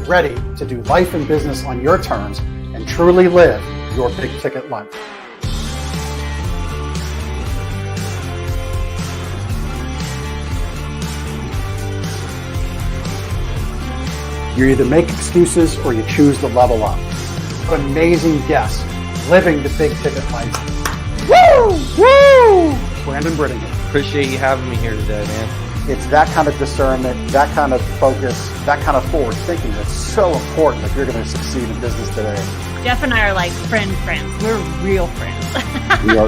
Get ready to do life and business on your terms and truly live your big ticket life. You either make excuses or you choose to level up. What amazing guests living the big ticket life. Woo! Woo! Brandon Brittingham. Appreciate you having me here today, man. It's that kind of discernment, that kind of focus, that kind of forward thinking that's so important if you're going to succeed in business today. Jeff and I are like friends. We're real friends. We are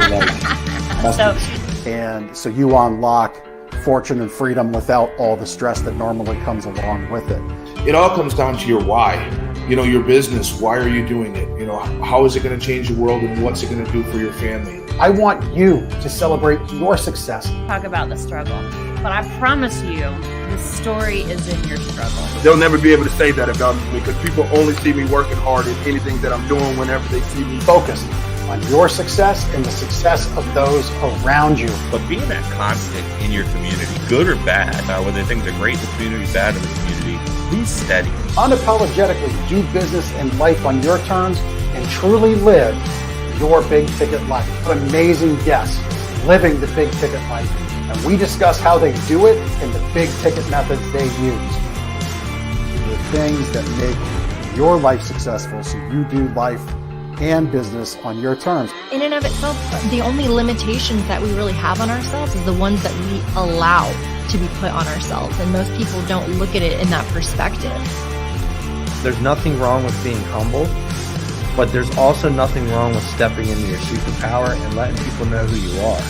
And so you unlock fortune and freedom without all the stress that normally comes along with it. It all comes down to your why. Your business, why are you doing it? How is it going to change the world and what's it going to do for your family? I want you to celebrate your success. Talk about the struggle. But I promise you, the story is in your struggle. They'll never be able to say that about me because people only see me working hard at anything that I'm doing whenever they see me. Focus on your success and the success of those around you. But being that constant in your community, good or bad, whether things are great in the community, bad in the community, be steady. Unapologetically do business and life on your terms and truly live your big ticket life. What amazing guests living the big ticket life. And we discuss how they do it and the big ticket methods they use. The things that make your life successful so you do life and business on your terms. In and of itself, the only limitations that we really have on ourselves is the ones that we allow to be put on ourselves. And most people don't look at it in that perspective. There's nothing wrong with being humble, but there's also nothing wrong with stepping into your superpower and letting people know who you are.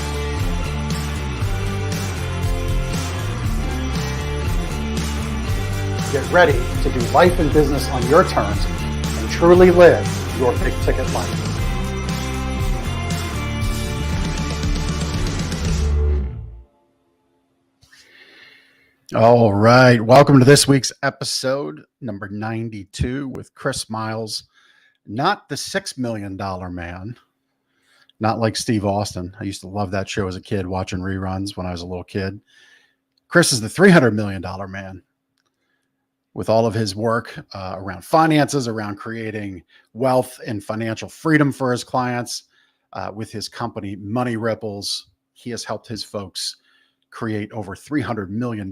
Get ready to do life and business on your terms and truly live your big ticket life. All right. Welcome to this week's episode, number 92 with Chris Miles. Not the $6 million man, not like Steve Austin. I used to love that show as a kid, watching reruns when I was a little kid. Chris is the $300 million man with all of his work around finances, around creating wealth and financial freedom for his clients. With his company, Money Ripples, he has helped his folks create over $300 million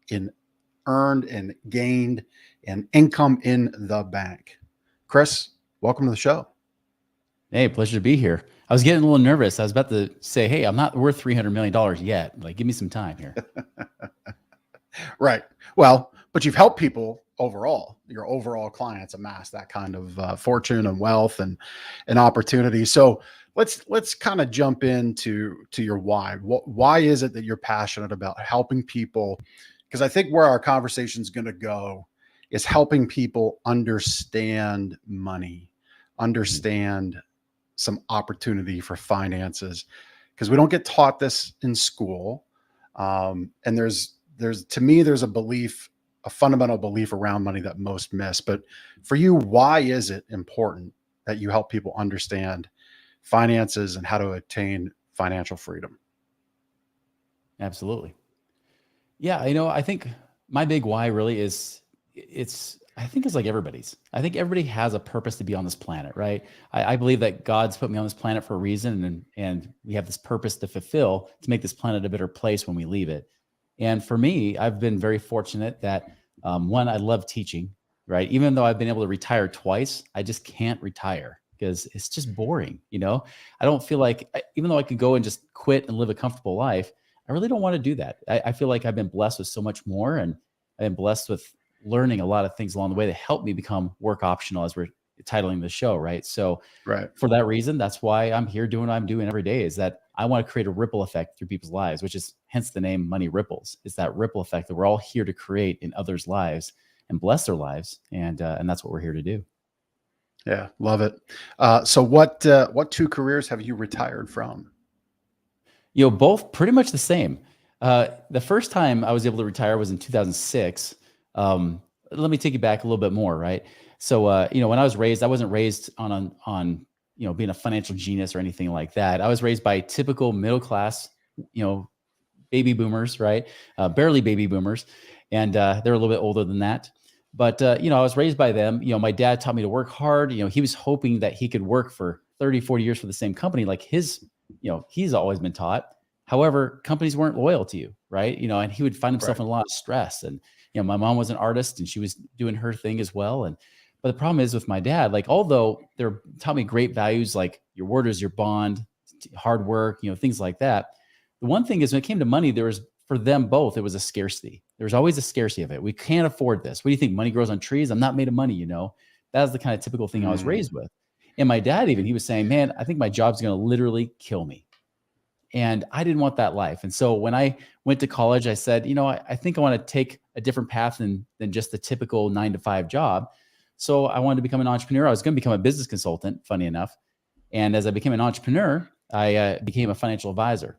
in earned and gained and income in the bank. Chris, welcome to the show. Hey, pleasure to be here. I was getting a little nervous. I was about to say, hey, I'm not worth $300 million yet. Like, give me some time here. Right. Well, but you've helped people overall. Your overall clients amass that kind of fortune and wealth and opportunity. So let's kind of jump into your why. Why is it that you're passionate about helping people? Because I think where our conversation is going to go is helping people understand money, understand some opportunity for finances, because we don't get taught this in school. And there's to me, there's a fundamental belief around money that most miss. But for you, why is it important that you help people understand finances and how to attain financial freedom? Absolutely. Yeah. I think my big why really is I think it's like everybody's. I think everybody has a purpose to be on this planet, right? I believe that God's put me on this planet for a reason, and we have this purpose to fulfill to make this planet a better place when we leave it. And for me, I've been very fortunate that one, I love teaching, right? Even though I've been able to retire twice, I just can't retire because it's just boring. I don't feel like, even though I could go and just quit and live a comfortable life, I really don't want to do that. I feel like I've been blessed with so much more, and I've been blessed with learning a lot of things along the way that help me become work optional, as we're titling the show, right? So for that reason, that's why I'm here doing what I'm doing every day, is that I want to create a ripple effect through people's lives, which is hence the name Money Ripples. It's that ripple effect that we're all here to create in others' lives and bless their lives. And that's what we're here to do. Yeah. Love it. So what two careers have you retired from? Both pretty much the same. The first time I was able to retire was in 2006. Let me take you back a little bit more, right? So, when I was raised, I wasn't raised on being a financial genius or anything like that. I was raised by typical middle class, baby boomers, right? Barely baby boomers. And they're a little bit older than that. But I was raised by them. My dad taught me to work hard. He was hoping that he could work for 30, 40 years for the same company, like he's always been taught. However, companies weren't loyal to you, right? And he would find himself Right. in a lot of stress. And my mom was an artist and she was doing her thing as well. And but the problem is with my dad, like although they're taught me great values like your word is your bond, hard work, things like that. The one thing is when it came to money, there was for them both, it was a scarcity. There was always a scarcity of it. We can't afford this. What do you think? Money grows on trees? I'm not made of money. That was the kind of typical thing I was raised with. And my dad, even he was saying, man, I think my job's going to literally kill me. And I didn't want that life. And so when I went to college, I said, I think I want to take a different path than just the typical 9-to-5 job. So I wanted to become an entrepreneur. I was going to become a business consultant, funny enough. And as I became an entrepreneur, I became a financial advisor.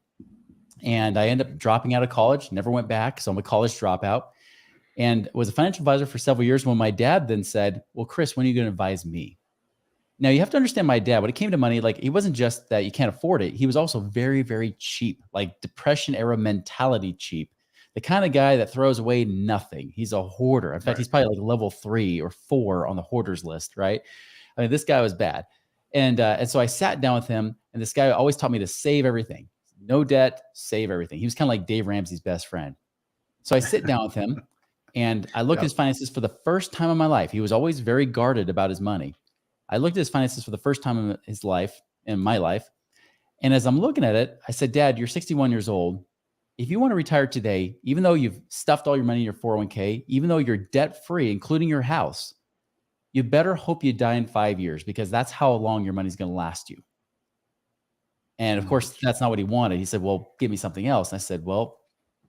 And I ended up dropping out of college, never went back. So I'm a college dropout and was a financial advisor for several years when my dad then said, well, Chris, when are you going to advise me? Now you have to understand my dad, when it came to money, like he wasn't just that you can't afford it. He was also very, very cheap, like Depression era mentality cheap. The kind of guy that throws away nothing. He's a hoarder. In fact, he's probably like level 3 or 4 on the hoarders list, right? I mean, this guy was bad. And so I sat down with him and this guy always taught me to save everything. No debt, save everything. He was kind of like Dave Ramsey's best friend. So I sit down with him and I looked at his finances for the first time in my life. He was always very guarded about his money. I looked at his finances for the first time in his life, in my life. And as I'm looking at it, I said, Dad, you're 61 years old. If you want to retire today, even though you've stuffed all your money in your 401k, even though you're debt free, including your house, you better hope you die in 5 years because that's how long your money's going to last you. And of course, that's not what he wanted. He said, well, give me something else. And I said, well,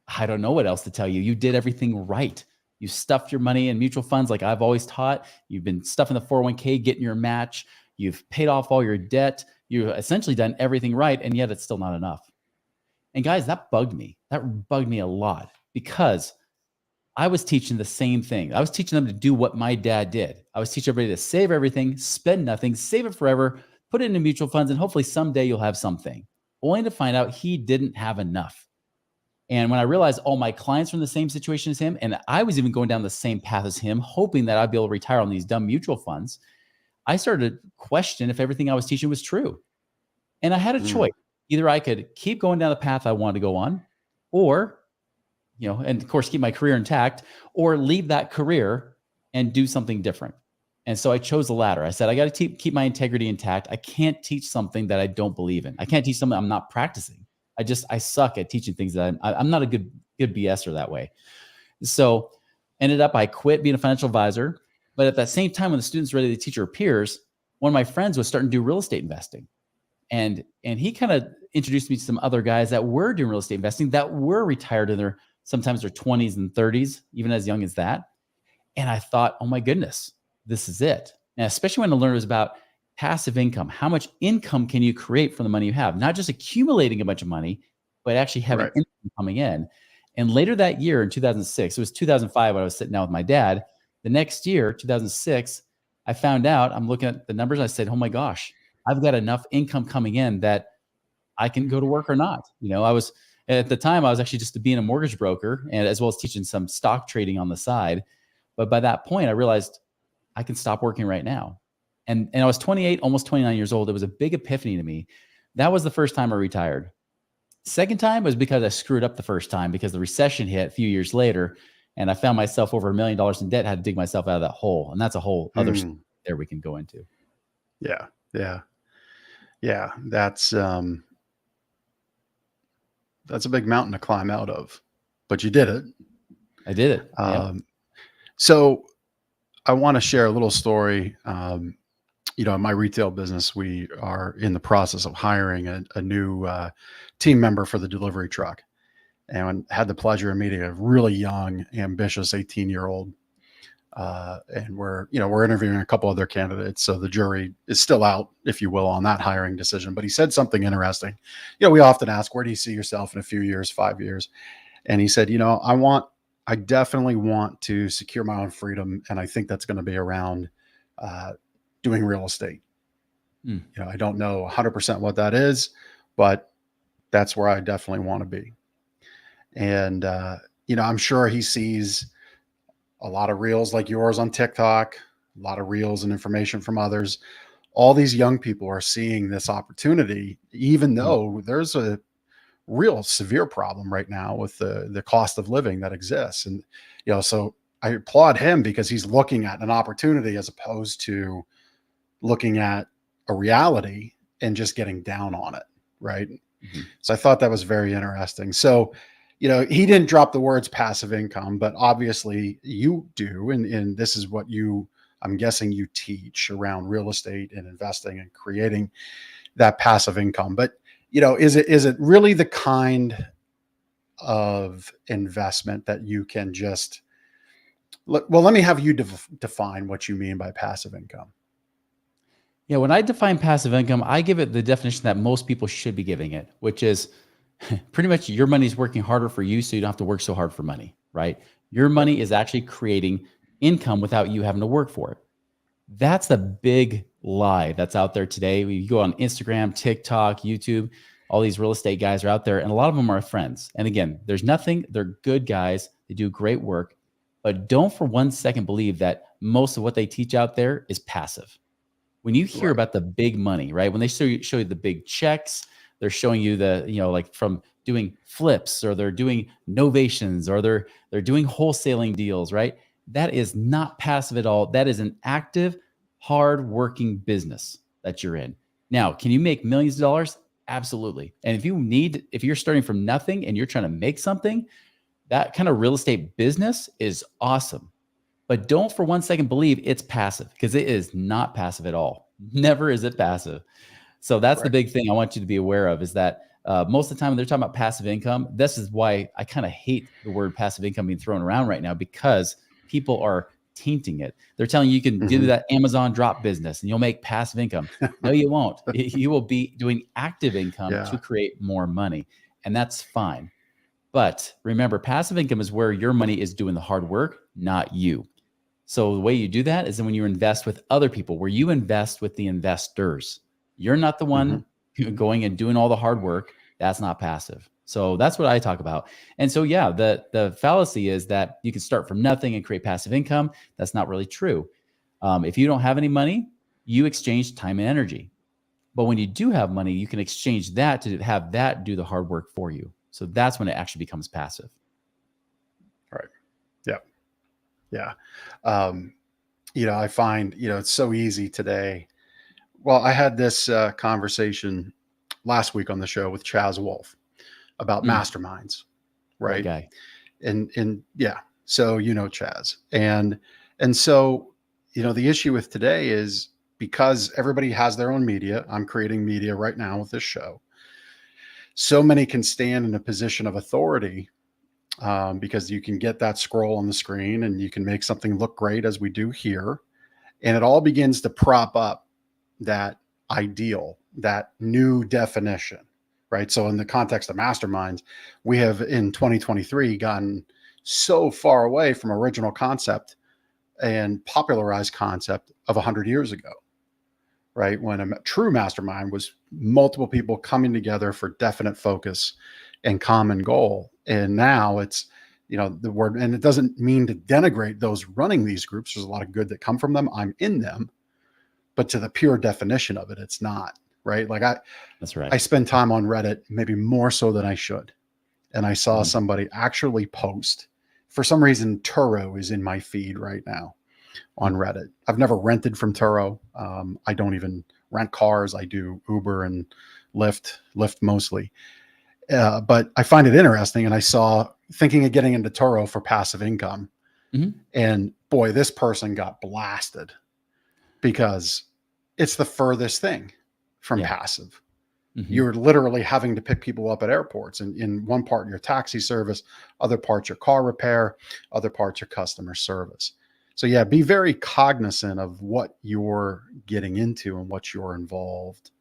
I don't know what else to tell you. You did everything right. You stuffed your money in mutual funds like I've always taught. You've been stuffing the 401k, getting your match. You've paid off all your debt. You've essentially done everything right, and yet it's still not enough. And guys, that bugged me. That bugged me a lot because I was teaching the same thing. I was teaching them to do what my dad did. I was teaching everybody to save everything, spend nothing, save it forever, put it into mutual funds, and hopefully someday you'll have something, only to find out he didn't have enough. And when I realized all my clients were in the same situation as him, and I was even going down the same path as him, hoping that I'd be able to retire on these dumb mutual funds, I started to question if everything I was teaching was true. And I had a choice. Either I could keep going down the path I wanted to go on, or, and of course, keep my career intact, or leave that career and do something different. And so I chose the latter. I said, I got to keep my integrity intact. I can't teach something that I don't believe in. I can't teach something I'm not practicing. I suck at teaching things that I'm not a good BSer that way. So ended up, I quit being a financial advisor. But at that same time, when the students were ready to teach their peers, one of my friends was starting to do real estate investing. And he kind of introduced me to some other guys that were doing real estate investing that were retired in sometimes their 20s and 30s, even as young as that. And I thought, oh my goodness, this is it. And especially when I learned it was about passive income. How much income can you create from the money you have? Not just accumulating a bunch of money, but actually having income coming in. And later that year in 2006, it was 2005 when I was sitting down with my dad. The next year, 2006, I found out, I'm looking at the numbers. I said, oh my gosh, I've got enough income coming in that I can go to work or not. I was at the time, I was actually just being a mortgage broker and as well as teaching some stock trading on the side. But by that point, I realized I can stop working right now. And I was 28, almost 29 years old. It was a big epiphany to me. That was the first time I retired. Second time was because I screwed up the first time because the recession hit a few years later and I found myself over $1 million in debt, had to dig myself out of that hole. And that's a whole other story there we can go into. Yeah. That's a big mountain to climb out of, but you did it. I did it. So I want to share a little story. In my retail business, we are in the process of hiring a new team member for the delivery truck, and had the pleasure of meeting a really young, ambitious 18-year-old. And we're interviewing a couple other candidates. So the jury is still out, if you will, on that hiring decision. But he said something interesting. We often ask, where do you see yourself in a few years, 5 years? And he said, I definitely want to secure my own freedom. And I think that's going to be around doing real estate. I don't know 100% what that is, but that's where I definitely want to be. And, I'm sure he sees a lot of reels like yours on TikTok, a lot of reels and information from others. All these young people are seeing this opportunity, even though there's a real severe problem right now with the cost of living that exists. And, so I applaud him because he's looking at an opportunity as opposed to looking at a reality and just getting down on it. Right. So I thought that was very interesting. So, he didn't drop the words passive income, but obviously you do. And this is what I'm guessing you teach around real estate and investing and creating that passive income. But, is it really the kind of investment that you can just let me have you define what you mean by passive income. Yeah, when I define passive income, I give it the definition that most people should be giving it, which is pretty much your money's working harder for you, so you don't have to work so hard for money, right? Your money is actually creating income without you having to work for it. That's the big lie that's out there today. You go on Instagram, TikTok, YouTube, all these real estate guys are out there, and a lot of them are friends. And again, they're good guys. They do great work, but don't for 1 second believe that most of what they teach out there is passive. When you hear about the big money, right? When they show you the big checks, they're showing you like from doing flips, or they're doing novations, or they're doing wholesaling deals, right? That is not passive at all. That is an active, hard-working business that you're in. Now, can you make millions of dollars? Absolutely. And if you're starting from nothing and you're trying to make something, that kind of real estate business is awesome. But don't for 1 second believe it's passive, because it is not passive at all. Never is it passive. So that's the big thing I want you to be aware of, is that most of the time when they're talking about passive income, this is why I kind of hate the word passive income being thrown around right now, because people are tainting it. They're telling you can do that Amazon drop business and you'll make passive income. No, you won't. You will be doing active income to create more money, and that's fine. But remember, passive income is where your money is doing the hard work, not you. So the way you do that is when you invest with other people, where you invest with the investors. You're not the one going and doing all the hard work. That's not passive. So that's what I talk about. And so, yeah, the fallacy is that you can start from nothing and create passive income. That's not really true. If you don't have any money, you exchange time and energy. But when you do have money, you can exchange that to have that do the hard work for you. So that's when it actually becomes passive. Right. Yeah. Yeah. I find, it's so easy today. Well, I had this conversation last week on the show with Chaz Wolf about masterminds, right? Guy. And yeah, so Chaz. And so, the issue with today is because everybody has their own media. I'm creating media right now with this show. So many can stand in a position of authority because you can get that scroll on the screen and you can make something look great, as we do here. And it all begins to prop up that ideal, that new definition, right? So in the context of masterminds, we have in 2023 gotten so far away from original concept and popularized concept of 100 years ago, right? When a true mastermind was multiple people coming together for definite focus and common goal. And now it's, the word, and it doesn't mean to denigrate those running these groups. There's a lot of good that come from them. I'm in them, but to the pure definition of it, it's not, right? Like that's right. I spend time on Reddit, maybe more so than I should. And I saw somebody actually post, for some reason, Turo is in my feed right now on Reddit. I've never rented from Turo. I don't even rent cars. I do Uber and Lyft mostly. But I find it interesting. And I saw, thinking of getting into Turo for passive income. And boy, this person got blasted because it's the furthest thing from passive. You're literally having to pick people up at airports, and in one part your taxi service, other parts your car repair, other parts your customer service. So yeah, be very cognizant of what you're getting into and what you're involved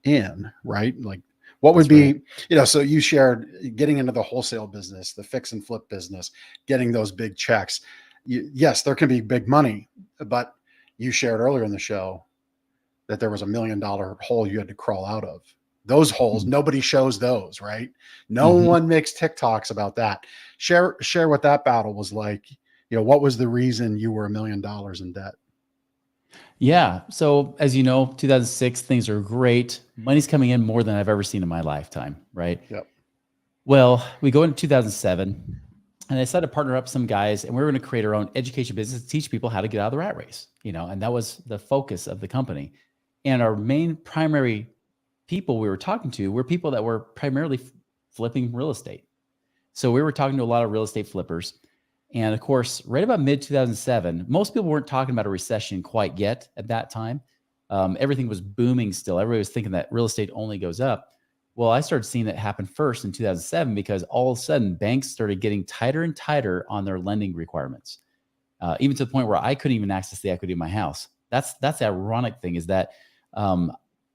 in, right? Like what would be, so you shared getting into the wholesale business, the fix and flip business, getting those big checks. Yes, there can be big money, but you shared earlier in the show that there was $1 million hole you had to crawl out of. Those holes, nobody shows those, right? No one makes TikToks about that. Share what that battle was like. what was the reason you were $1 million in debt? Yeah. So as you know, 2006, things are great. Money's coming in more than I've ever seen in my lifetime. Right. Yep. Well, we go into 2007 and I decided to partner up some guys and we were going to create our own education business to teach people how to get out of the rat race, and that was the focus of the company. And our main primary people we were talking to were people that were primarily flipping real estate. So we were talking to a lot of real estate flippers. And of course, right about mid 2007, most people weren't talking about a recession quite yet at that time. Everything was booming still. Everybody was thinking that real estate only goes up. Well, I started seeing that happen first in 2007 because all of a sudden banks started getting tighter and tighter on their lending requirements, even to the point where I couldn't even access the equity of my house. That's the ironic thing is that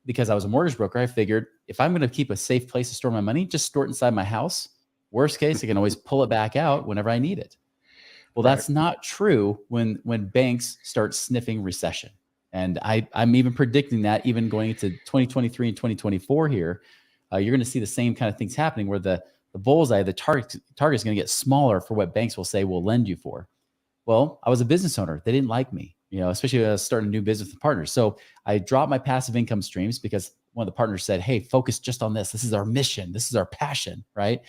because I was a mortgage broker, I figured if I'm going to keep a safe place to store my money, just store it inside my house. Worst case, I can always pull it back out whenever I need it. Well, that's not true when banks start sniffing recession. And I'm even predicting that even going into 2023 and 2024 here, you're going to see the same kind of things happening where the bullseye, the target is going to get smaller for what banks will say we'll lend you for. Well, I was a business owner. They didn't like me, especially when I was starting a new business with partners. So I dropped my passive income streams because one of the partners said, hey, focus just on this. This is our mission. This is our passion, right?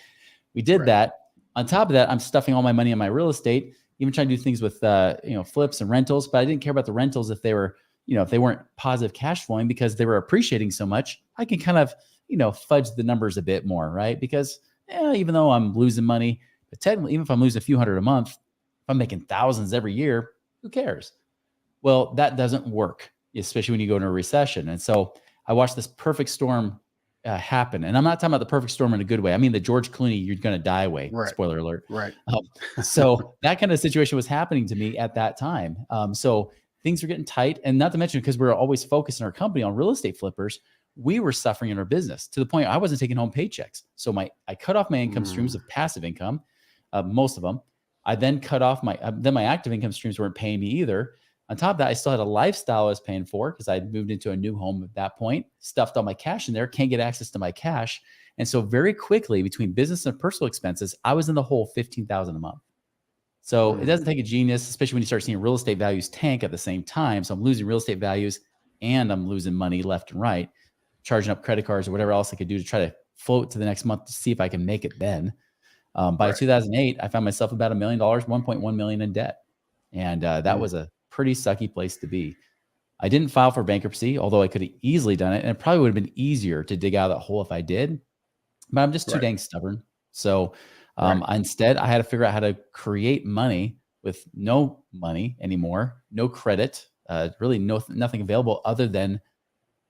We did that. On top of that, I'm stuffing all my money in my real estate, even trying to do things with, flips and rentals, but I didn't care about the rentals if they were, if they weren't positive cash flowing because they were appreciating so much. I can kind of, fudge the numbers a bit more, right? Because even though I'm losing money, but technically, even if I'm losing a few hundred a month, if I'm making thousands every year, who cares? Well, that doesn't work, especially when you go into a recession. And so I watched this perfect storm happen. And I'm not talking about the perfect storm in a good way. I mean, the George Clooney, you're going to die way. Right. Spoiler alert. Right. So that kind of situation was happening to me at that time. So things were getting tight. And not to mention, because we were always focused in our company on real estate flippers, we were suffering in our business to the point I wasn't taking home paychecks. So I cut off my income streams of passive income, most of them. I then cut off my active income streams weren't paying me either. On top of that, I still had a lifestyle I was paying for because I'd moved into a new home at that point, stuffed all my cash in there, can't get access to my cash. And so very quickly between business and personal expenses, I was in the hole $15,000 a month. So it doesn't take a genius, especially when you start seeing real estate values tank at the same time. So I'm losing real estate values and I'm losing money left and right, charging up credit cards or whatever else I could do to try to float to the next month to see if I can make it then. By 2008, I found myself about $1 million, 1.1 million in debt. And that was a pretty sucky place to be. I didn't file for bankruptcy, although I could have easily done it. And it probably would have been easier to dig out of that hole if I did, but I'm just too dang stubborn. So instead I had to figure out how to create money with no money anymore, no credit, really nothing available other than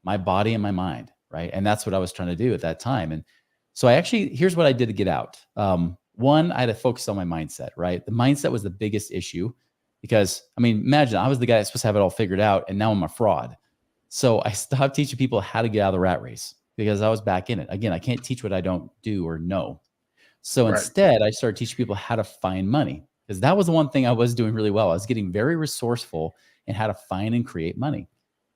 my body and my mind. Right. And that's what I was trying to do at that time. And so here's what I did to get out. One, I had to focus on my mindset, right? The mindset was the biggest issue. Because, imagine I was the guy that's supposed to have it all figured out, and now I'm a fraud. So I stopped teaching people how to get out of the rat race because I was back in it. Again, I can't teach what I don't do or know. So instead, I started teaching people how to find money because that was the one thing I was doing really well. I was getting very resourceful in how to find and create money.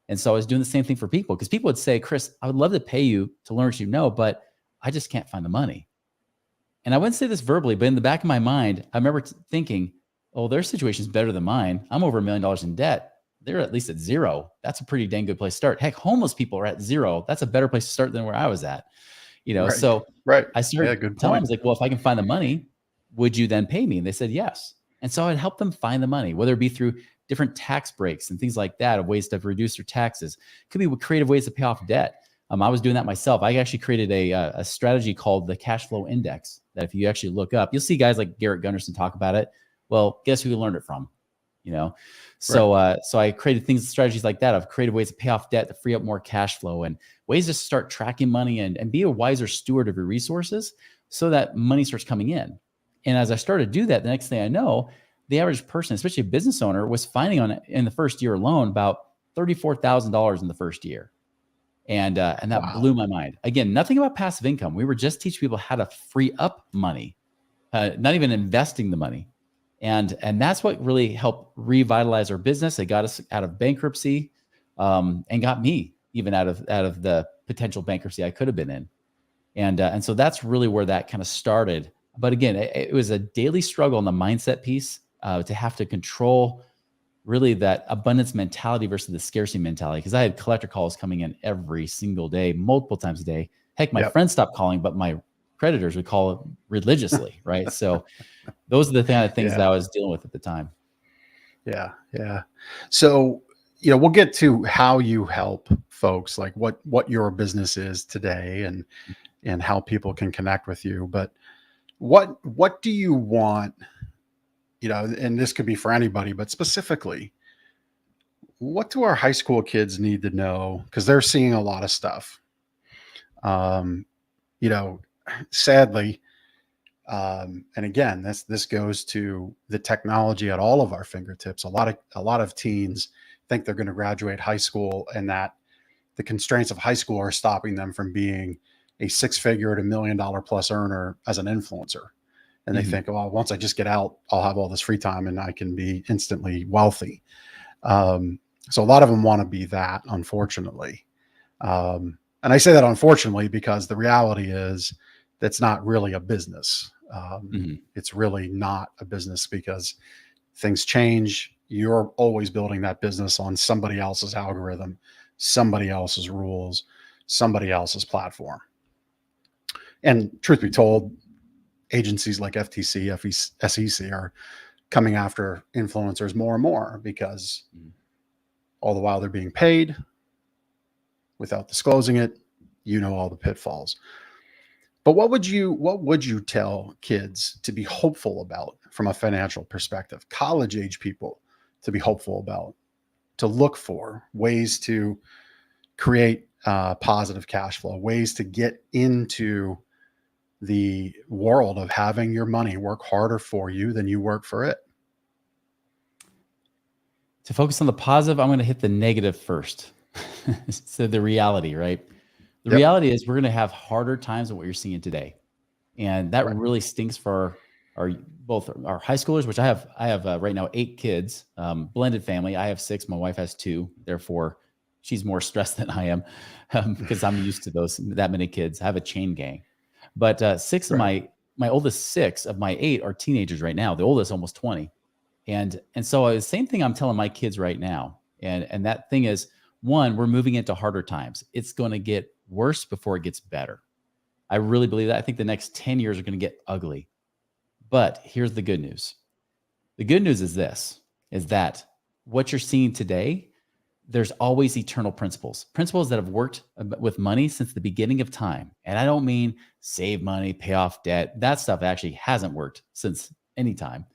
And so I was doing the same thing for people because people would say, Chris, I would love to pay you to learn what you know, but I just can't find the money. And I wouldn't say this verbally, but in the back of my mind, I remember thinking, oh, their situation is better than mine. I'm over $1 million in debt. They're at least at zero. That's a pretty dang good place to start. Heck, homeless people are at zero. That's a better place to start than where I was at. So I started telling them, I was like, well, if I can find the money, would you then pay me? And they said, yes. And so I'd help them find the money, whether it be through different tax breaks and things like that, of ways to reduce their taxes. Could be creative ways to pay off debt. I was doing that myself. I actually created a strategy called the cash flow index that if you actually look up, you'll see guys like Garrett Gunderson talk about it. Well, guess who we learned it from? So I created strategies like that of creative ways to pay off debt to free up more cash flow and ways to start tracking money and be a wiser steward of your resources so that money starts coming in. And as I started to do that, the next thing I know, the average person, especially a business owner, was finding in the first year alone about $34,000 in the first year. And that blew my mind. Again, nothing about passive income. We were just teaching people how to free up money, not even investing the money. And that's what really helped revitalize our business. It got us out of bankruptcy, and got me even out of the potential bankruptcy I could have been in. And so that's really where that kind of started. But again, it was a daily struggle on the mindset piece to have to control really that abundance mentality versus the scarcity mentality. Because I had collector calls coming in every single day, multiple times a day. Heck, my friends stopped calling, but my creditors would call religiously, right? So those are the kind of things that I was dealing with at the time. Yeah. Yeah. So, we'll get to how you help folks, like what your business is today and how people can connect with you. But what do you want, and this could be for anybody, but specifically, what do our high school kids need to know? Because they're seeing a lot of stuff. You know, sadly, and again, this goes to the technology at all of our fingertips. A lot of teens think they're going to graduate high school, and that the constraints of high school are stopping them from being a six-figure to $1 million plus earner as an influencer. And they think, well, once I just get out, I'll have all this free time and I can be instantly wealthy. So a lot of them want to be that, unfortunately. And I say that unfortunately because the reality is that's not really a business. It's really not a business because things change. You're always building that business on somebody else's algorithm, somebody else's rules, somebody else's platform. And truth be told, agencies like FTC, SEC are coming after influencers more and more because all the while they're being paid without disclosing it, all the pitfalls. But what would you tell kids to be hopeful about from a financial perspective, college age people to be hopeful about, to look for ways to create positive cash flow, ways to get into the world of having your money work harder for you than you work for it? To focus on the positive, I'm going to hit the negative first. So the reality, right? The reality is we're going to have harder times than what you're seeing today. And that really stinks for both our high schoolers, which I have right now 8 kids, blended family. I have 6. My wife has 2. Therefore, she's more stressed than I am because I'm used to that many kids. I have a chain gang. But 6 of my oldest 6 of my 8 are teenagers right now. The oldest almost 20. And so the same thing I'm telling my kids right now. And that thing is, one, we're moving into harder times. It's going to get worse before it gets better. I really believe that. I think the next 10 years are going to get ugly. But here's the good news. The good news is that what you're seeing today, there's always eternal principles that have worked with money since the beginning of time. And I don't mean save money, pay off debt. That stuff actually hasn't worked since any time.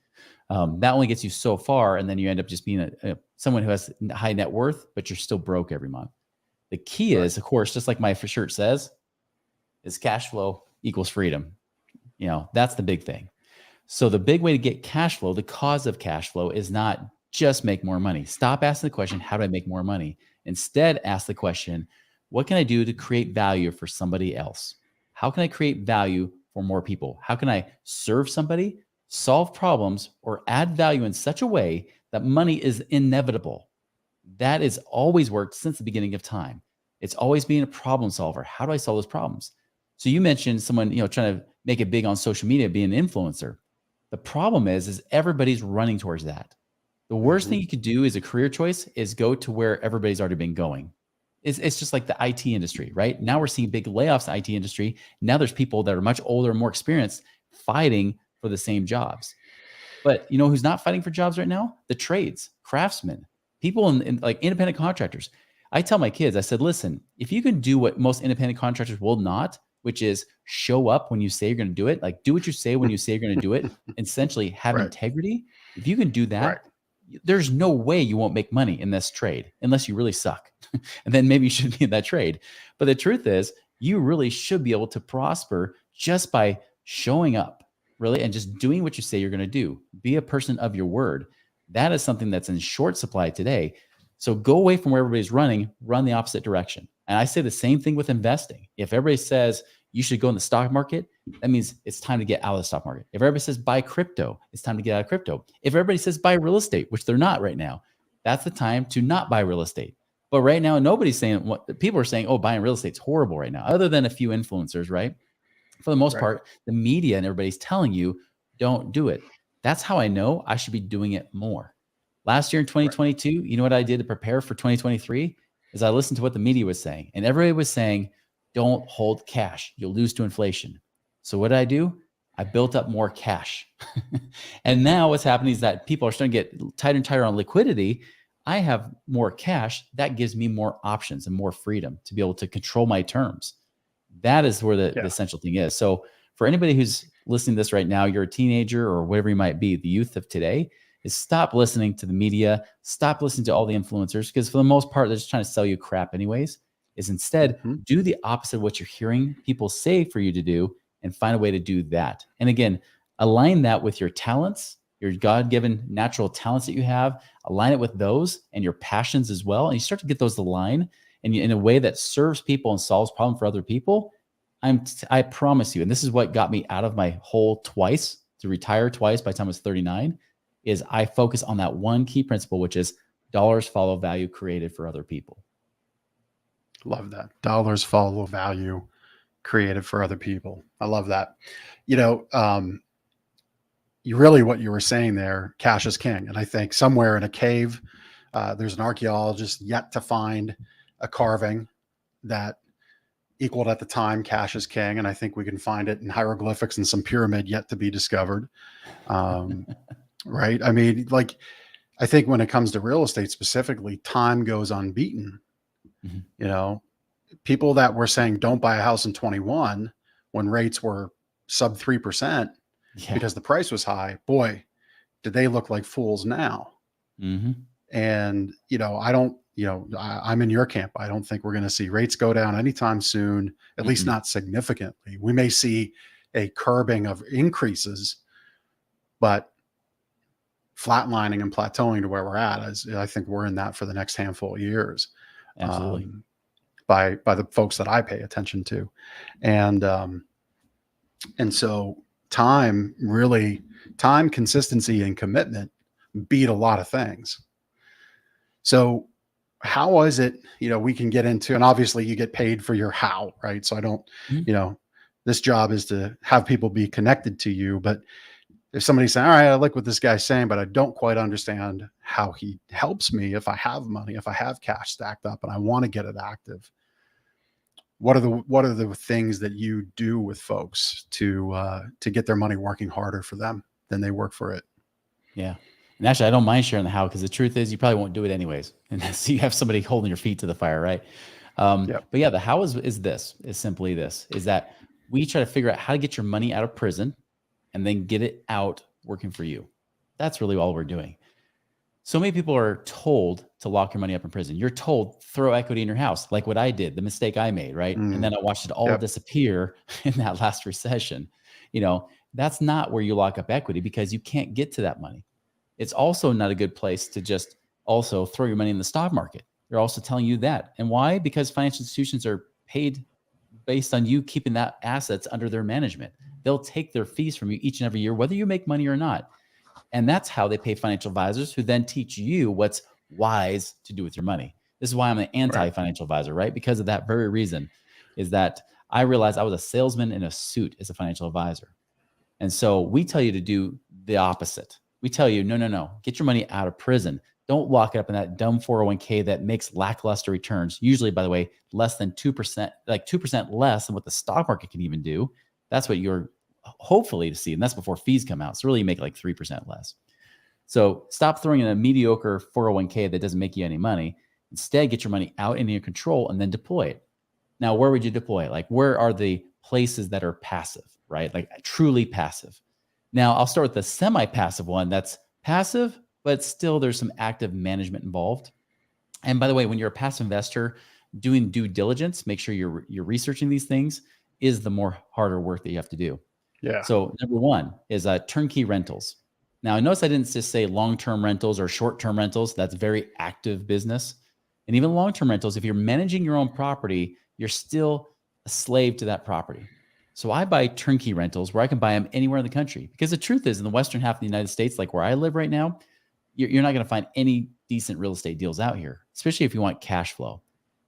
That only gets you so far. And then you end up just being someone who has high net worth, but you're still broke every month. The key is, of course, just like my shirt says, is cash flow equals freedom. That's the big thing. So the big way to get cash flow, the cause of cash flow, is not just make more money. Stop asking the question, how do I make more money? Instead, ask the question, what can I do to create value for somebody else? How can I create value for more people? How can I serve somebody, solve problems, or add value in such a way that money is inevitable? That has always worked since the beginning of time. It's always being a problem solver. How do I solve those problems? So you mentioned someone, trying to make it big on social media, being an influencer. The problem is everybody's running towards that. The worst thing you could do as a career choice is go to where everybody's already been going. It's just like the IT industry, right? Now we're seeing big layoffs in the IT industry. Now there's people that are much older and more experienced fighting for the same jobs. But who's not fighting for jobs right now? The trades, craftsmen, people in like independent contractors. I tell my kids, I said, listen, if you can do what most independent contractors will not, which is show up when you say you're going to do it, like do what you say when you say you're going to do it, essentially have integrity. If you can do that, there's no way you won't make money in this trade unless you really suck. And then maybe you should be in that trade. But the truth is, you really should be able to prosper just by showing up, really, and just doing what you say you're going to do. Be a person of your word. That is something that's in short supply today. So go away from where everybody's running, run the opposite direction. And I say the same thing with investing. If everybody says you should go in the stock market, that means it's time to get out of the stock market. If everybody says buy crypto, it's time to get out of crypto. If everybody says buy real estate, which they're not right now, that's the time to not buy real estate. But right now, nobody's saying what people are saying, oh, buying real estate's horrible right now, other than a few influencers, right? For the most part, the media and everybody's telling you, don't do it. That's how I know I should be doing it more. Last year in 2022, you know what I did to prepare for 2023 is I listened to what the media was saying, and everybody was saying, don't hold cash. You'll lose to inflation. So what did I do? I built up more cash. And now what's happening is that people are starting to get tighter and tighter on liquidity. I have more cash. That gives me more options and more freedom to be able to control my terms. That is where the essential thing is. So for anybody who's listening to this right now, you're a teenager or whatever you might be, the youth of today, is stop listening to the media, stop listening to all the influencers, because for the most part, they're just trying to sell you crap anyways, is instead do the opposite of what you're hearing people say for you to do and find a way to do that. And again, align that with your talents, your God-given natural talents that you have, align it with those and your passions as well. And you start to get those aligned and in a way that serves people and solves problems for other people. I promise you, and this is what got me out of my hole twice, to retire twice by the time I was 39, is I focus on that one key principle, which is dollars follow value created for other people. Love that. Dollars follow value created for other people. I love that. You know, you really, what you were saying there, cash is king. And I think somewhere in a cave, there's an archaeologist yet to find a carving that equaled at the time cash is king. And I think we can find it in hieroglyphics and some pyramid yet to be discovered. Right. I mean, like, I think when it comes to real estate specifically, time goes unbeaten. You know, people that were saying don't buy a house in 21 when rates were sub 3% because the price was high, boy, did they look like fools now. And, you know, I'm in your camp. I don't think we're going to see rates go down anytime soon, at least not significantly. We may see a curbing of increases, but flatlining and plateauing to where we're at, I think we're in that for the next handful of years. Absolutely. By the folks that I pay attention to. And so time, consistency, and commitment beat a lot of things. So how is it, you know, we can get into, and obviously you get paid for your how, right? So I don't, you know, this job is to have people be connected to you, but if somebody's saying, all right, I like what this guy's saying, but I don't quite understand how he helps me if I have money, if I have cash stacked up and I want to get it active. What are the things that you do with folks to get their money working harder for them than they work for it? Yeah. And actually, I don't mind sharing the how, because the truth is you probably won't do it anyways. And so you have somebody holding your feet to the fire, right? But yeah, the how is simply this, is that we try to figure out how to get your money out of prison and then get it out working for you. That's really all we're doing. So many people are told to lock your money up in prison. You're told throw equity in your house, like what I did, the mistake I made, right? And then I watched it all disappear in that last recession. You know, that's not where you lock up equity, because you can't get to that money. It's also not a good place to just also throw your money in the stock market. They're also telling you that. And why? Because financial institutions are paid based on you keeping that assets under their management. They'll take their fees from you each and every year, whether you make money or not. And that's how they pay financial advisors, who then teach you what's wise to do with your money. This is why I'm an anti-financial advisor, right? Because of that very reason, is that I realized I was a salesman in a suit as a financial advisor. And so we tell you to do the opposite. We tell you, no, get your money out of prison. Don't lock it up in that dumb 401k that makes lackluster returns. Usually, by the way, less than 2%, like 2% less than what the stock market can even do. That's what you're hopefully to see. And that's before fees come out. So really you make like 3% less. So stop throwing in a mediocre 401k that doesn't make you any money. Instead, get your money out into your control and then deploy it. Now, where would you deploy it? Like, where are the places that are passive, right? Like truly passive. Now, I'll start with the semi-passive one. That's passive, but still there's some active management involved. And by the way, when you're a passive investor doing due diligence, make sure you're researching these things, is the more harder work that you have to do. Yeah. So number one is turnkey rentals. Now, notice I didn't just say long-term rentals or short-term rentals. That's very active business. And even long-term rentals, if you're managing your own property, you're still a slave to that property. So I buy turnkey rentals where I can buy them anywhere in the country. Because the truth is, in the western half of the United States, like where I live right now, you're not going to find any decent real estate deals out here, especially if you want cash flow.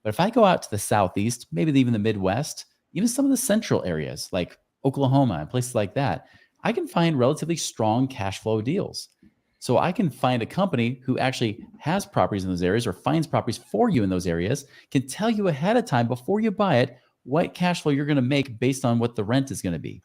But if I go out to the Southeast, maybe even the Midwest, even some of the central areas like Oklahoma and places like that, I can find relatively strong cash flow deals. So I can find a company who actually has properties in those areas or finds properties for you in those areas, can tell you ahead of time before you buy it what cash flow you're going to make based on what the rent is going to be.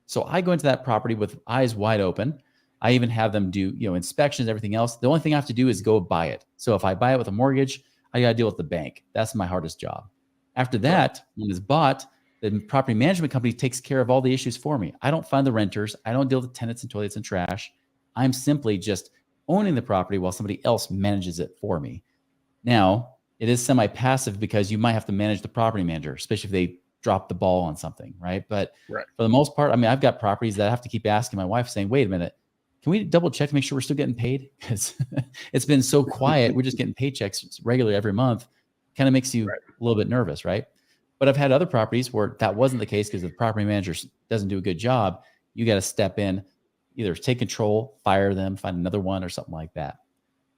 So I go into that property with eyes wide open. I even have them do, inspections, everything else. The only thing I have to do is go buy it. So if I buy it with a mortgage, I got to deal with the bank. That's my hardest job. After that, when it's bought, the property management company takes care of all the issues for me. I don't find the renters. I don't deal with tenants and toilets and trash. I'm simply just owning the property while somebody else manages it for me. Now, it is semi-passive because you might have to manage the property manager, especially if they drop the ball on something, right? But for the most part, I mean, I've got properties that I have to keep asking my wife saying, wait a minute, can we double check to make sure we're still getting paid? Because it's been so quiet. We're just getting paychecks regularly every month. Kind of makes you a little bit nervous, right? But I've had other properties where that wasn't the case because the property manager doesn't do a good job. You got to step in, either take control, fire them, find another one or something like that.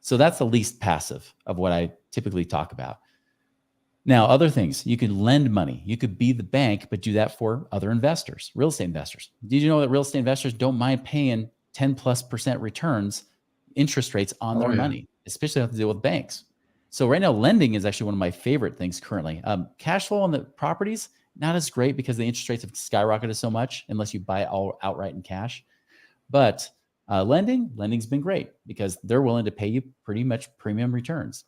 So that's the least passive of what I typically talk about. Now, other things, you can lend money. You could be the bank, but do that for other investors, real estate investors. Did you know that real estate investors don't mind paying 10+% returns, interest rates on their money, especially have to deal with banks? So right now, lending is actually one of my favorite things currently. Cash flow on the properties, not as great because the interest rates have skyrocketed so much unless you buy it all outright in cash. But lending's been great because they're willing to pay you pretty much premium returns.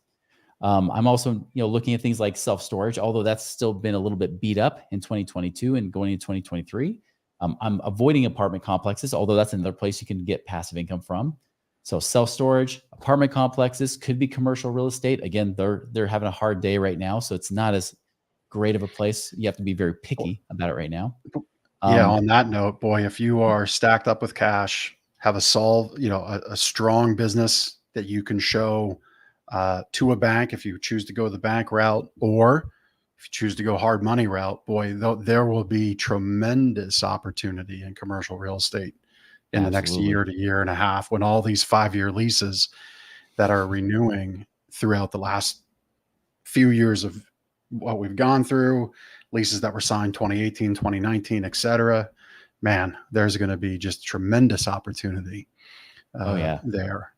I'm also, looking at things like self-storage, although that's still been a little bit beat up in 2022 and going into 2023. I'm avoiding apartment complexes, although that's another place you can get passive income from. So self-storage, apartment complexes, could be commercial real estate. Again, they're having a hard day right now, so it's not as great of a place. You have to be very picky about it right now. On that note, boy, if you are stacked up with cash, have a strong business that you can show to a bank if you choose to go the bank route, or if you choose to go hard money route, boy, there will be tremendous opportunity in commercial real estate in the next year to year and a half, when all these 5-year leases that are renewing throughout the last few years of what we've gone through, leases that were signed 2018, 2019, et cetera, man, there's going to be just tremendous opportunity there.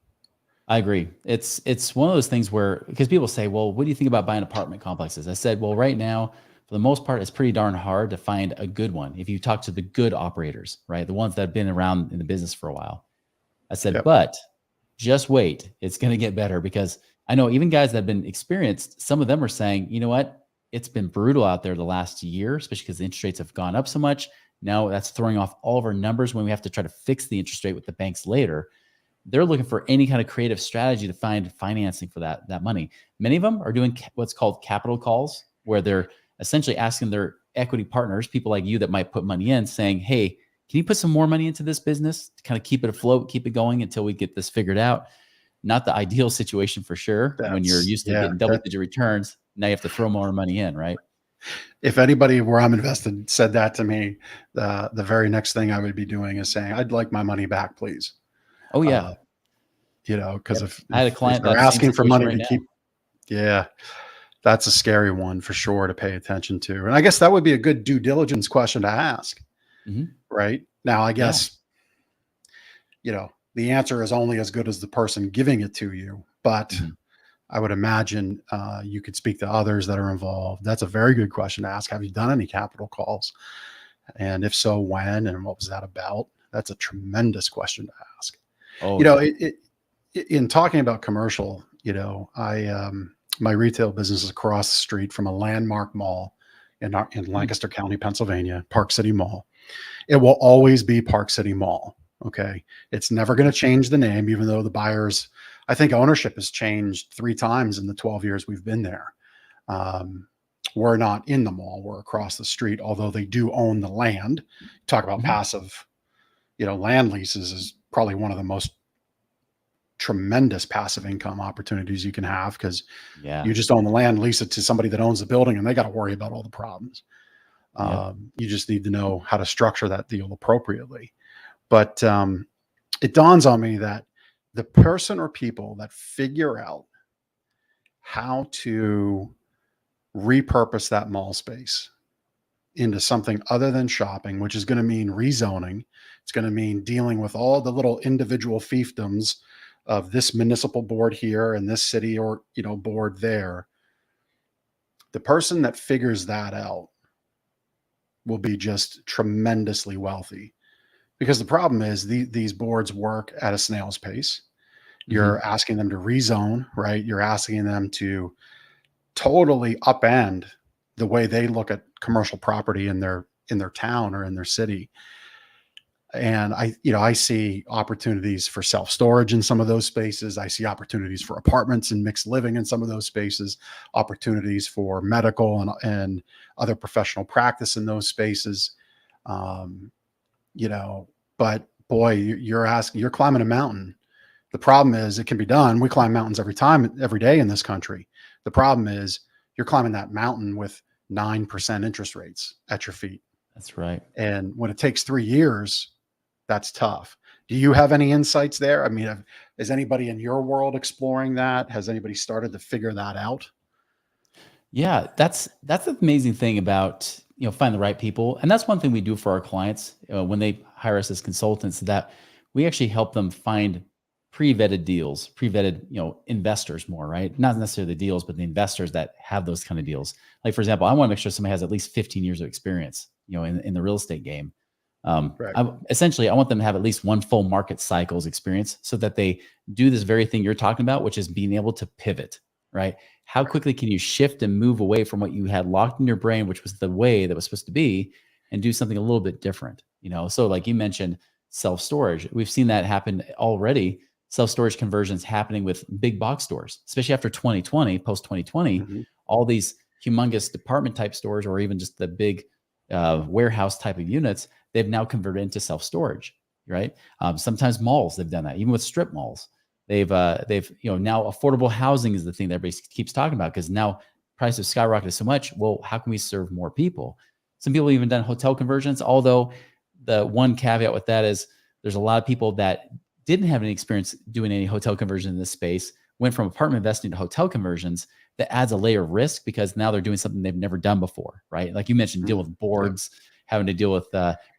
I agree. It's one of those things where, because people say, well, what do you think about buying apartment complexes? I said, well, right now, for the most part, it's pretty darn hard to find a good one. If you talk to the good operators, right? The ones that have been around in the business for a while. I said, but just wait. It's going to get better, because I know even guys that have been experienced, some of them are saying, you know what? It's been brutal out there the last year, especially because the interest rates have gone up so much. Now that's throwing off all of our numbers when we have to try to fix the interest rate with the banks later. They're looking for any kind of creative strategy to find financing for that money. Many of them are doing what's called capital calls, where they're essentially asking their equity partners, people like you that might put money in, saying, hey, can you put some more money into this business to kind of keep it afloat, keep it going until we get this figured out? Not the ideal situation for sure. When you're used to getting double-digit returns, now you have to throw more money in, right? If anybody where I'm invested said that to me, the very next thing I would be doing is saying, I'd like my money back, please. Oh yeah. Because if I had a client they're that's asking for money to keep, that's a scary one for sure to pay attention to. And I guess that would be a good due diligence question to ask. Right now, I guess, the answer is only as good as the person giving it to you. But I would imagine you could speak to others that are involved. That's a very good question to ask. Have you done any capital calls? And if so, when, and what was that about? That's a tremendous question to ask. In talking about commercial, my retail business is across the street from a landmark mall in Lancaster County, Pennsylvania, Park City Mall. It will always be Park City Mall. Okay. It's never going to change the name, even though the buyers, I think ownership has changed 3 times in the 12 years we've been there. We're not in the mall. We're across the street, although they do own the land. Talk about passive, land leases is probably one of the most tremendous passive income opportunities you can have, because you just own the land, lease it to somebody that owns the building, and they got to worry about all the problems. You just need to know how to structure that deal appropriately. But it dawns on me that the person or people that figure out how to repurpose that mall space into something other than shopping, which is going to mean rezoning. It's going to mean dealing with all the little individual fiefdoms of this municipal board here and this city or, board there. The person that figures that out will be just tremendously wealthy, because the problem is these boards work at a snail's pace. You're asking them to rezone, right? You're asking them to totally upend the way they look at commercial property in their town or in their city. And I see opportunities for self-storage in some of those spaces. I see opportunities for apartments and mixed living in some of those spaces, opportunities for medical and other professional practice in those spaces. But boy, you're climbing a mountain. The problem is it can be done. We climb mountains every day in this country. The problem is you're climbing that mountain with 9% interest rates at your feet. That's right. And when it takes 3 years, that's tough. Do you have any insights there? I mean, is anybody in your world exploring that? Has anybody started to figure that out? Yeah, that's the amazing thing about, find the right people. And that's one thing we do for our clients when they hire us as consultants, that we actually help them find pre-vetted deals, pre-vetted, investors more, right? Not necessarily the deals, but the investors that have those kind of deals. Like, for example, I want to make sure somebody has at least 15 years of experience, in the real estate game. Right. I want them to have at least one full market cycles experience, so that they do this very thing you're talking about, which is being able to pivot, right? How quickly can you shift and move away from what you had locked in your brain, which was the way that was supposed to be, and do something a little bit different, So like you mentioned, self-storage, we've seen that happen already. Self-storage conversions happening with big box stores, especially after 2020, post 2020, all these humongous department type stores, or even just the big warehouse type of units, they've now converted into self-storage, right? Sometimes malls, they've done that, even with strip malls. They've now affordable housing is the thing that everybody keeps talking about, because now prices skyrocketed so much. Well, how can we serve more people? Some people have even done hotel conversions, although the one caveat with that is there's a lot of people that didn't have any experience doing any hotel conversion in this space, went from apartment investing to hotel conversions. That adds a layer of risk, because now they're doing something they've never done before, right? Like you mentioned, deal with boards, having to deal with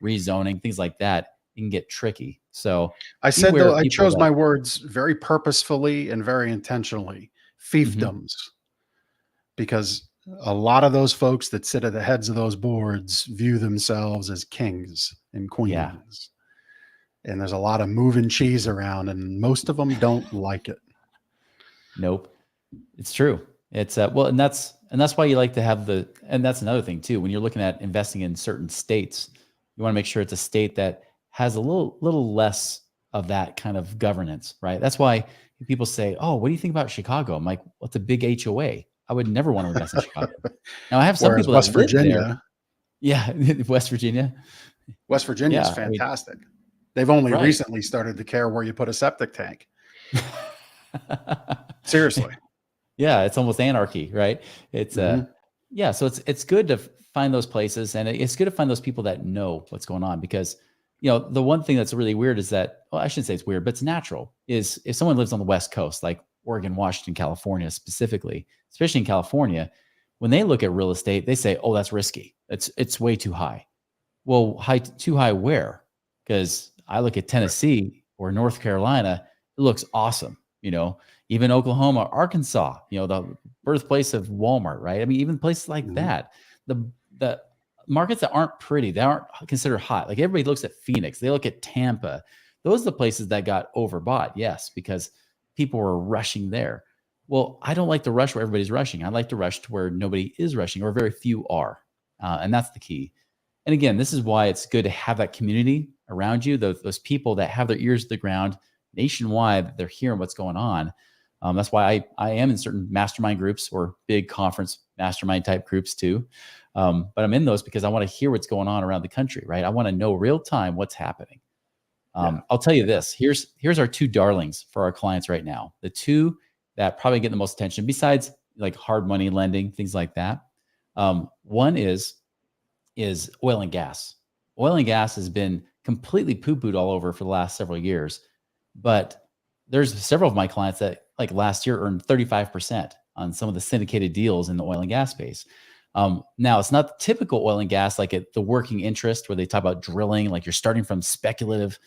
rezoning, things like that. It can get tricky. So I said, though, I chose my words very purposefully and very intentionally, fiefdoms, because a lot of those folks that sit at the heads of those boards view themselves as kings and queens. Yeah. And there's a lot of moving cheese around, and most of them don't like it. Nope. It's true. It's and that's why you like to have and that's another thing too. When you're looking at investing in certain states, you want to make sure it's a state that has a little less of that kind of governance, right? That's why people say, "Oh, what do you think about Chicago?" I'm like, "What's a big HOA? I would never want to invest in Chicago." Now I have some people West that live Virginia, there. Yeah, West Virginia. West Virginia is fantastic. They've only recently started to care where you put a septic tank. Seriously. Yeah, it's almost anarchy, right? It's so it's good to find those places, and it's good to find those people that know what's going on, because the one thing that's really weird is that, well, I shouldn't say it's weird, but it's natural, is if someone lives on the West Coast, like Oregon, Washington, California specifically, especially in California, when they look at real estate, they say, "Oh, that's risky. It's way too high." Well, too high where? Because I look at Tennessee or North Carolina, it looks awesome. Even Oklahoma, Arkansas, the birthplace of Walmart, right? I mean, even places like that, the markets that aren't pretty, they aren't considered hot. Like everybody looks at Phoenix, they look at Tampa. Those are the places that got overbought, yes, because people were rushing there. Well, I don't like to rush where everybody's rushing. I like to rush to where nobody is rushing, or very few are. And that's the key. And again, this is why it's good to have that community around you, those people that have their ears to the ground nationwide, that they're hearing what's going on. That's why I am in certain mastermind groups or big conference mastermind type groups too. But I'm in those because I want to hear what's going on around the country, right? I want to know real time what's happening. I'll tell you this, here's our two darlings for our clients right now. The two that probably get the most attention, besides like hard money lending, things like that. One is oil and gas. Oil and gas has been completely poo-pooed all over for the last several years. But there's several of my clients that, like last year, earned 35% on some of the syndicated deals in the oil and gas space. Now it's not the typical oil and gas, like the working interest where they talk about drilling, like you're starting from speculative,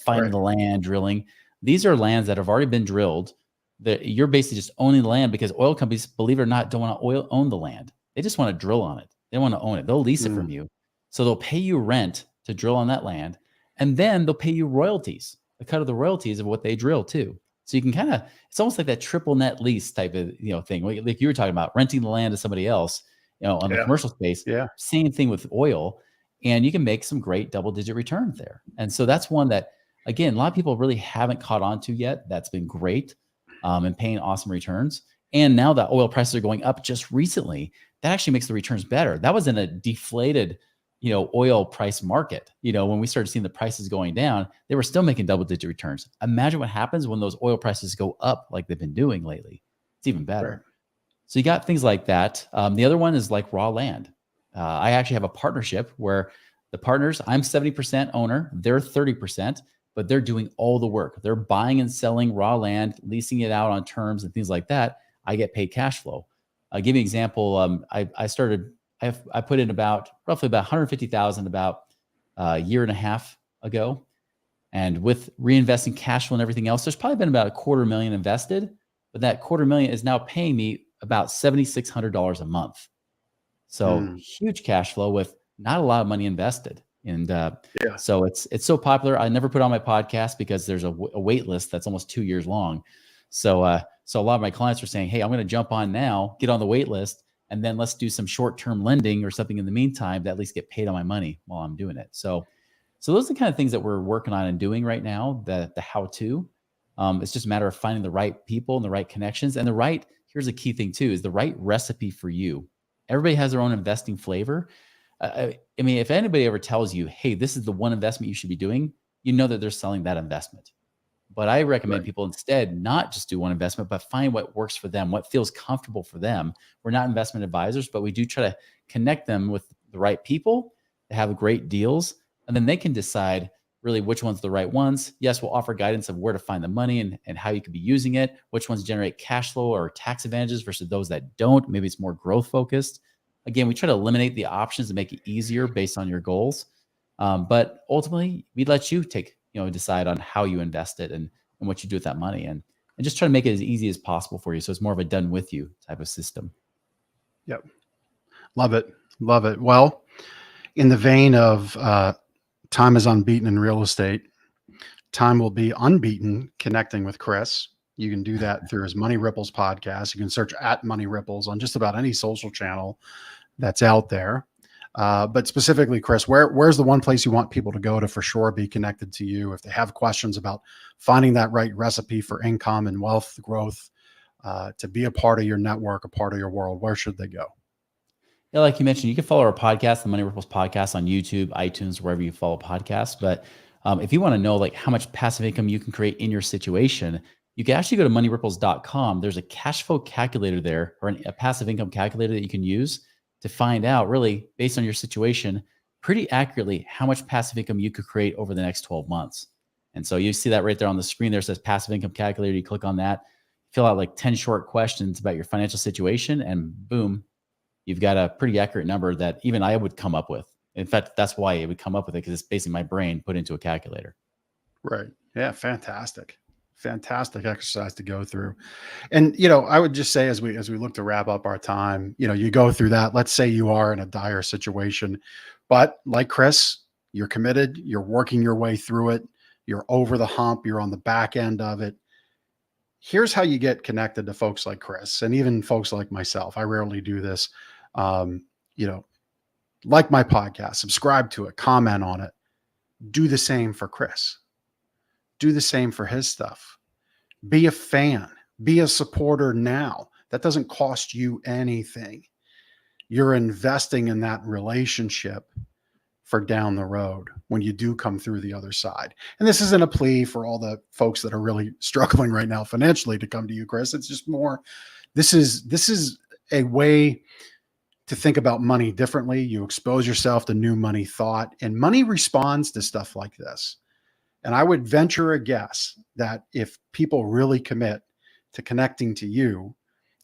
finding Right. the land, drilling. These are lands that have already been drilled, that you're basically just owning the land, because oil companies, believe it or not, don't want to own the land. They just want to drill on it. They don't want to own it. They'll lease it from you. So they'll pay you rent to drill on that land. And then they'll pay you royalties, a cut of the royalties of what they drill too. So you can kind of, it's almost like that triple net lease type of, thing. Like you were talking about renting the land to somebody else, on the commercial space. Yeah. Same thing with oil. And you can make some great double-digit returns there. And so that's one that, again, a lot of people really haven't caught on to yet. That's been great, and paying awesome returns. And now that oil prices are going up just recently, that actually makes the returns better. That was in a deflated, oil price market. When we started seeing the prices going down, they were still making double-digit returns. Imagine what happens when those oil prices go up like they've been doing lately. It's even better. Right. So you got things like that. The other one is like raw land. I actually have a partnership where the partners, I'm 70% owner, they're 30%, but they're doing all the work. They're buying and selling raw land, leasing it out on terms and things like that. I get paid cash flow. I'll give you an example. I put in roughly about 150,000 about a year and a half ago. And with reinvesting cash flow and everything else, there's probably been about $250,000 invested, but that $250,000 is now paying me about $7,600 a month. So huge cash flow with not a lot of money invested. And so it's so popular. I never put on my podcast because there's a wait list that's almost 2 years long. So a lot of my clients are saying, hey, I'm going to jump on now, get on the wait list, and then let's do some short-term lending or something in the meantime to at least get paid on my money while I'm doing it. So those are the kind of things that we're working on and doing right now, the how-to. It's just a matter of finding the right people and the right connections and here's a key thing too, is the right recipe for you. Everybody has their own investing flavor. I mean, if anybody ever tells you, hey, this is the one investment you should be doing, that they're selling that investment. But I recommend people instead not just do one investment, but find what works for them, what feels comfortable for them. We're not investment advisors, but we do try to connect them with the right people that have great deals. And then they can decide really which one's the right ones. Yes, we'll offer guidance of where to find the money and how you could be using it, which ones generate cash flow or tax advantages versus those that don't. Maybe it's more growth focused. Again, we try to eliminate the options to make it easier based on your goals. But ultimately, we let you decide on how you invest it and what you do with that money and just try to make it as easy as possible for you. So it's more of a done with you type of system. Yep. Love it. Love it. Well, in the vein of time is unbeaten in real estate, time will be unbeaten connecting with Chris. You can do that through his Money Ripples podcast. You can search at Money Ripples on just about any social channel that's out there. But specifically, Chris, where's the one place you want people to go to for sure be connected to you if they have questions about finding that right recipe for income and wealth growth, to be a part of your network, a part of your world? Where should they go? Yeah, like you mentioned, you can follow our podcast, the Money Ripples podcast, on YouTube, iTunes, wherever you follow podcasts. But if you want to know how much passive income you can create in your situation, you can actually go to moneyripples.com. There's a cash flow calculator there, or a passive income calculator that you can use to find out, really based on your situation, pretty accurately how much passive income you could create over the next 12 months. And so you see that right there on the screen. There says passive income calculator. You click on that, fill out 10 short questions about your financial situation, and boom, you've got a pretty accurate number that even I would come up with. In fact, that's why it would come up with it, because it's basically my brain put into a calculator. Right. Yeah. Fantastic. Fantastic exercise to go through. And, I would just say, as we look to wrap up our time, you go through that. Let's say you are in a dire situation, but like Chris, you're committed, you're working your way through it. You're over the hump. You're on the back end of it. Here's how you get connected to folks like Chris and even folks like myself. I rarely do this. Like my podcast, subscribe to it, comment on it, do the same for Chris. Do the same for his stuff. Be a fan, be a supporter now. That doesn't cost you anything. You're investing in that relationship for down the road when you do come through the other side. And this isn't a plea for all the folks that are really struggling right now financially to come to you, Chris. It's just more, this is a way to think about money differently. You expose yourself to new money thought, and money responds to stuff like this. And I would venture a guess that if people really commit to connecting to you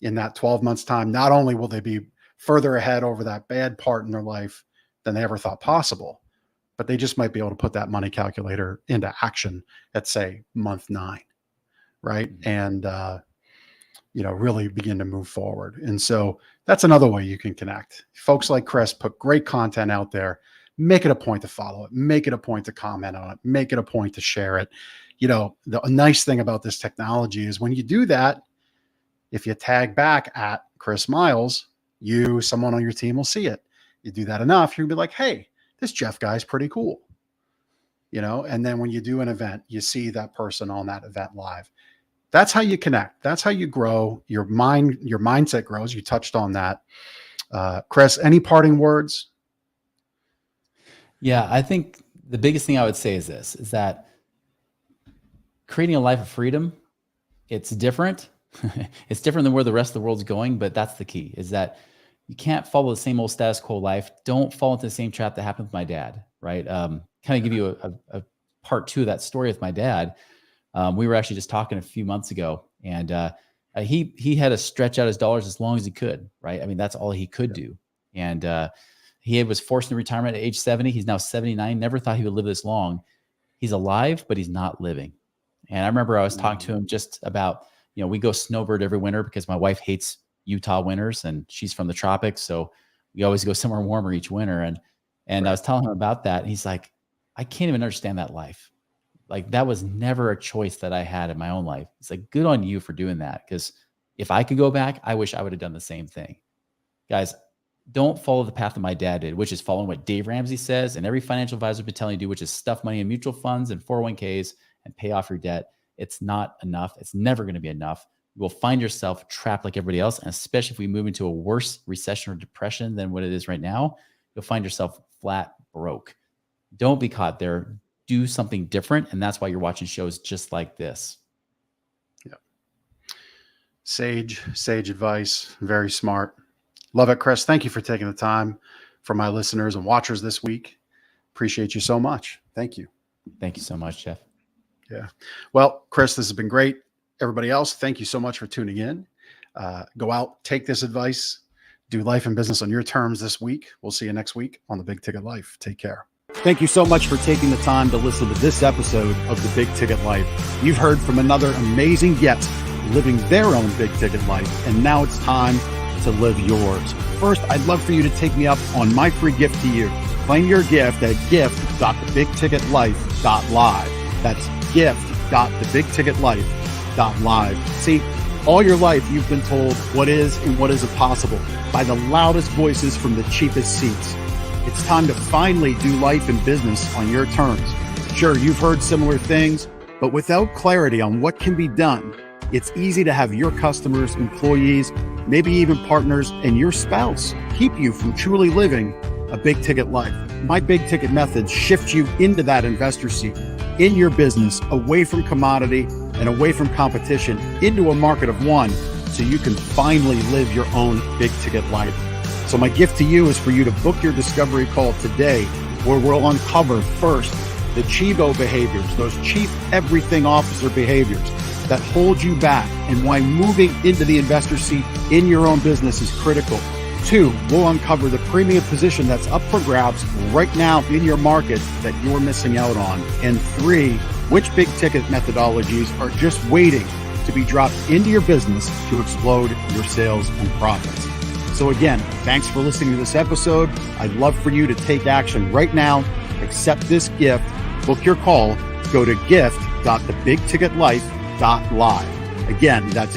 in that 12 months time, not only will they be further ahead over that bad part in their life than they ever thought possible. But they just might be able to put that money calculator into action at, say, month 9, right? And, really begin to move forward. And so that's another way you can connect. Folks like Chris put great content out there. Make it a point to follow it. Make it a point to comment on it. Make it a point to share it. The nice thing about this technology is when you do that, if you tag back at Chris Miles, someone on your team will see it. You do that enough, you'll be like, hey, this Jeff guy's pretty cool. And then when you do an event, you see that person on that event live. That's how you connect. That's how you grow. Your mindset grows. You touched on that. Chris, any parting words? Yeah, I think the biggest thing I would say is this, is that creating a life of freedom, it's different. It's different than where the rest of the world's going, but that's the key, is that you can't follow the same old status quo life. Don't fall into the same trap that happened with my dad, right? Kind of give you a part 2 of that story with my dad. We were actually just talking a few months ago, and he had to stretch out his dollars as long as he could, right? I mean, that's all he could do. And he was forced into retirement at age 70. He's now 79. Never thought he would live this long. He's alive, but he's not living. And I remember I was talking to him just about, we go snowbird every winter because my wife hates Utah winters and she's from the tropics. So we always go somewhere warmer each winter. And I was telling him about that. And he's like, I can't even understand that life. Like, that was never a choice that I had in my own life. It's like, good on you for doing that. Because if I could go back, I wish I would have done the same thing. Guys, don't follow the path that my dad did, which is following what Dave Ramsey says and every financial advisor has been telling you to do, which is stuff money in mutual funds and 401ks and pay off your debt. It's not enough. It's never going to be enough. You will find yourself trapped like everybody else. And especially if we move into a worse recession or depression than what it is right now, you'll find yourself flat broke. Don't be caught there. Do something different. And that's why you're watching shows just like this. Yeah. Sage advice. Very smart. Love it, Chris. Thank you for taking the time for my listeners and watchers this week. Appreciate you so much. Thank you. Thank you so much, Jeff. Yeah. Well, Chris, this has been great. Everybody else, thank you so much for tuning in. Go out, take this advice, do life and business on your terms this week. We'll see you next week on The Big Ticket Life. Take care. Thank you so much for taking the time to listen to this episode of The Big Ticket Life. You've heard from another amazing guest living their own big ticket life, and now it's time to live yours. First, I'd love for you to take me up on my free gift to you. Claim your gift at gift.thebigticketlife.live. That's gift.thebigticketlife.live. See, all your life you've been told what is and what isn't possible by the loudest voices from the cheapest seats. It's time to finally do life and business on your terms. Sure, you've heard similar things, but without clarity on what can be done, it's easy to have your customers, employees, maybe even partners, and your spouse keep you from truly living a big ticket life. My big ticket methods shift you into that investor seat in your business, away from commodity and away from competition, into a market of one, so you can finally live your own big ticket life. So my gift to you is for you to book your discovery call today, where we'll uncover first the Chivo behaviors, those chief everything officer behaviors that hold you back, and why moving into the investor seat in your own business is critical. 2, we'll uncover the premium position that's up for grabs right now in your market that you're missing out on. And 3, which big ticket methodologies are just waiting to be dropped into your business to explode your sales and profits. So again, thanks for listening to this episode. I'd love for you to take action right now. Accept this gift. Book your call. Go to gift.thebigticketlife.live. Again, that's